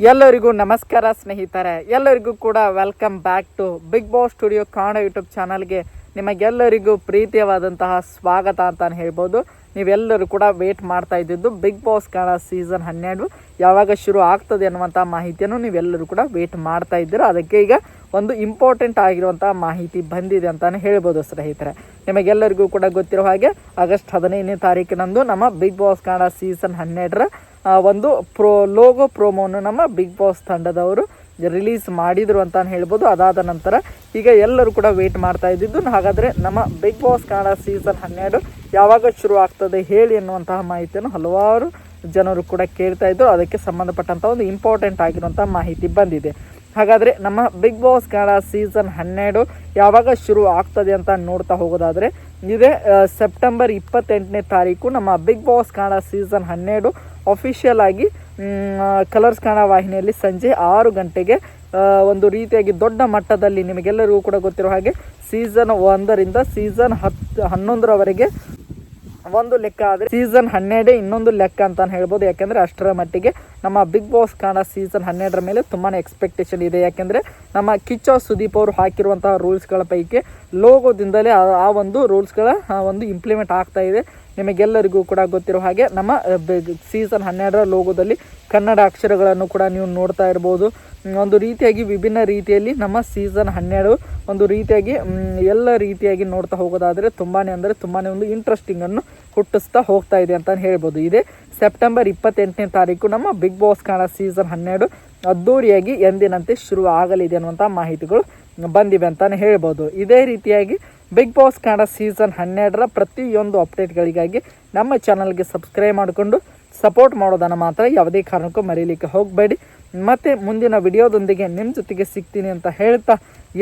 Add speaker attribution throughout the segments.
Speaker 1: ಎಲ್ಲರಿಗೂ ನಮಸ್ಕಾರ ಸ್ನೇಹಿತರೆ, ಎಲ್ಲರಿಗೂ ಕೂಡ welcome back to Bigg Boss studio Kannada YouTube ಚಾನಲ್ಗೆ ನಿಮಗೆಲ್ಲರಿಗೂ ಪ್ರೀತಿಯಾದಂತಹ ಸ್ವಾಗತ ಅಂತ ಹೇಳ್ಬೋದು. ನೀವೆಲ್ಲರೂ ಕೂಡ ವೇಟ್ ಮಾಡ್ತಾ ಇದ್ದಿದ್ದು ಬಿಗ್ ಬಾಸ್ ಕನ್ನಡ ಸೀಸನ್ 12 ಯಾವಾಗ ಶುರು ಆಗ್ತದೆ ಅನ್ನುವಂಥ ಮಾಹಿತಿಯನ್ನು ನೀವೆಲ್ಲರೂ ಕೂಡ ವೇಟ್ ಮಾಡ್ತಾ ಇದ್ದೀರ. ಅದಕ್ಕೆ ಈಗ ಒಂದು ಇಂಪಾರ್ಟೆಂಟ್ ಆಗಿರುವಂಥ ಮಾಹಿತಿ ಬಂದಿದೆ ಅಂತಲೇ ಹೇಳ್ಬೋದು ಸ್ನೇಹಿತರೆ. ನಿಮಗೆಲ್ಲರಿಗೂ ಕೂಡ ಗೊತ್ತಿರೋ ಹಾಗೆ ಆಗಸ್ಟ್ 15ನೇ ತಾರೀಕಿನಂದು ನಮ್ಮ ಬಿಗ್ ಬಾಸ್ ಕನ್ನಡ ಸೀಸನ್ 12ರ ಒಂದು ಲೋಗೋ ಪ್ರೋಮೋನು ನಮ್ಮ ಬಿಗ್ ಬಾಸ್ ತಂಡದವರು ರಿಲೀಸ್ ಮಾಡಿದರು ಅಂತ ಹೇಳ್ಬೋದು. ಅದಾದ ನಂತರ ಈಗ ಎಲ್ಲರೂ ಕೂಡ ವೇಟ್ ಮಾಡ್ತಾ ಇದ್ದಿದ್ದು, ಹಾಗಾದರೆ ನಮ್ಮ ಬಿಗ್ ಬಾಸ್ ಕನ್ನಡ ಸೀಸನ್ 12 ಯಾವಾಗ ಶುರು ಆಗ್ತದೆ ಹೇಳಿ ಅನ್ನುವಂತಹ ಮಾಹಿತಿಯನ್ನು ಹಲವಾರು ಜನರು ಕೂಡ ಕೇಳ್ತಾ ಇದ್ದರು. ಅದಕ್ಕೆ ಸಂಬಂಧಪಟ್ಟಂಥ ಒಂದು ಇಂಪಾರ್ಟೆಂಟ್ ಆಗಿರುವಂಥ ಮಾಹಿತಿ ಬಂದಿದೆ. ಹಾಗಾದರೆ ನಮ್ಮ ಬಿಗ್ ಬಾಸ್ ಕನ್ನಡ ಸೀಸನ್ 12 ಯಾವಾಗ ಶುರು ಆಗ್ತದೆ ಅಂತ ನೋಡ್ತಾ ಹೋಗೋದಾದರೆ, ಇದೇ ಸೆಪ್ಟೆಂಬರ್ 28ನೇ ತಾರೀಕು ನಮ್ಮ Bigg Boss Kannada season 12 official ಆಗಿ ಕಲರ್ಸ್ ಕನ್ನಡ ವಾಹಿನಿಯಲ್ಲಿ ಸಂಜೆ 6 ಗಂಟೆಗೆ ಒಂದು ರೀತಿಯಾಗಿ ದೊಡ್ಡ ಮಟ್ಟದಲ್ಲಿ, ನಿಮಗೆಲ್ಲರಿಗೂ ಕೂಡ ಗೊತ್ತಿರೋ ಹಾಗೆ ಸೀಸನ್ 1ರಿಂದ ಸೀಸನ್ 11ರವರೆಗೆ ಒಂದು ಲೆಕ್ಕ ಆದರೆ ಸೀಸನ್ 12 ಇನ್ನೊಂದು ಲೆಕ್ಕ ಅಂತ ಹೇಳ್ಬೋದು. ಯಾಕೆಂದರೆ ಅಷ್ಟರ ಮಟ್ಟಿಗೆ ನಮ್ಮ ಬಿಗ್ ಬಾಸ್ ಕನ್ನಡ ಸೀಸನ್ 12ರ ಮೇಲೆ ತುಂಬಾ ಎಕ್ಸ್ಪೆಕ್ಟೇಷನ್ ಇದೆ. ಯಾಕೆಂದರೆ ನಮ್ಮ ಕಿಚ್ಚ ಸುದೀಪ್ ಅವರು ಹಾಕಿರುವಂತಹ ರೂಲ್ಸ್ಗಳ ಪೈಕಿ ಲೋಗೋದಿಂದಲೇ ಆ ಒಂದು ರೂಲ್ಸ್ಗಳ ಒಂದು ಇಂಪ್ಲಿಮೆಂಟ್ ಆಗ್ತಾ ಇದೆ. ನಿಮಗೆಲ್ಲರಿಗೂ ಕೂಡ ಗೊತ್ತಿರೋ ಹಾಗೆ ನಮ್ಮ ಸೀಸನ್ 12ರ ಲೋಗೋದಲ್ಲಿ ಕನ್ನಡ ಅಕ್ಷರಗಳನ್ನು ಕೂಡ ನೀವು ನೋಡ್ತಾ ಇರ್ಬೋದು. ಒಂದು ರೀತಿಯಾಗಿ ವಿಭಿನ್ನ ರೀತಿಯಲ್ಲಿ ನಮ್ಮ ಸೀಸನ್ 12 ಒಂದು ರೀತಿಯಾಗಿ ಎಲ್ಲ ರೀತಿಯಾಗಿ ನೋಡ್ತಾ ಹೋಗೋದಾದರೆ ತುಂಬಾ ಒಂದು ಇಂಟ್ರೆಸ್ಟಿಂಗನ್ನು ಹುಟ್ಟಿಸ್ತಾ ಹೋಗ್ತಾ ಇದೆ ಅಂತ ಹೇಳ್ಬೋದು. ಇದೇ ಸೆಪ್ಟೆಂಬರ್ 28ನೇ ತಾರೀಕು ನಮ್ಮ ಬಿಗ್ ಬಾಸ್ ಕನ್ನಡ ಸೀಸನ್ 12 ಅದ್ದೂರಿಯಾಗಿ ಎಂದಿನಂತೆ ಶುರು ಆಗಲಿದೆ ಅನ್ನುವಂಥ ಮಾಹಿತಿಗಳು ಬಂದಿವೆ ಅಂತಲೇ ಹೇಳ್ಬೋದು. ಇದೇ ರೀತಿಯಾಗಿ ಬಿಗ್ ಬಾಸ್ ಕನ್ನಡ ಸೀಸನ್ 12ರ ಪ್ರತಿಯೊಂದು ಅಪ್ಡೇಟ್ಗಳಿಗಾಗಿ ನಮ್ಮ ಚಾನಲ್ಗೆ ಸಬ್ಸ್ಕ್ರೈಬ್ ಮಾಡಿಕೊಂಡು ಸಪೋರ್ಟ್ ಮಾಡೋದನ್ನು ಮಾತ್ರ ಯಾವುದೇ ಕಾರಣಕ್ಕೂ ಮರೀಲಿಕ್ಕೆ ಹೋಗಬೇಡಿ. ಮತ್ತು ಮುಂದಿನ ವಿಡಿಯೋದೊಂದಿಗೆ ನಿಮ್ಮ ಜೊತೆಗೆ ಸಿಗ್ತೀನಿ ಅಂತ ಹೇಳ್ತಾ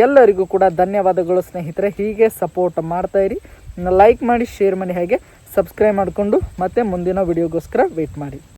Speaker 1: ಎಲ್ಲರಿಗೂ ಕೂಡ ಧನ್ಯವಾದಗಳು ಸ್ನೇಹಿತರೆ. ಹೀಗೆ ಸಪೋರ್ಟ್ ಮಾಡ್ತಾಯಿರಿ, ಲೈಕ್ ಮಾಡಿ, ಶೇರ್ ಮಾಡಿ, ಹಾಗೆ ಸಬ್ಸ್ಕ್ರೈಬ್ ಮಾಡಿಕೊಂಡು ಮತ್ತೆ ಮುಂದಿನ ವಿಡಿಯೋಗೋಸ್ಕರ ವೆಯ್ಟ್ ಮಾಡಿ.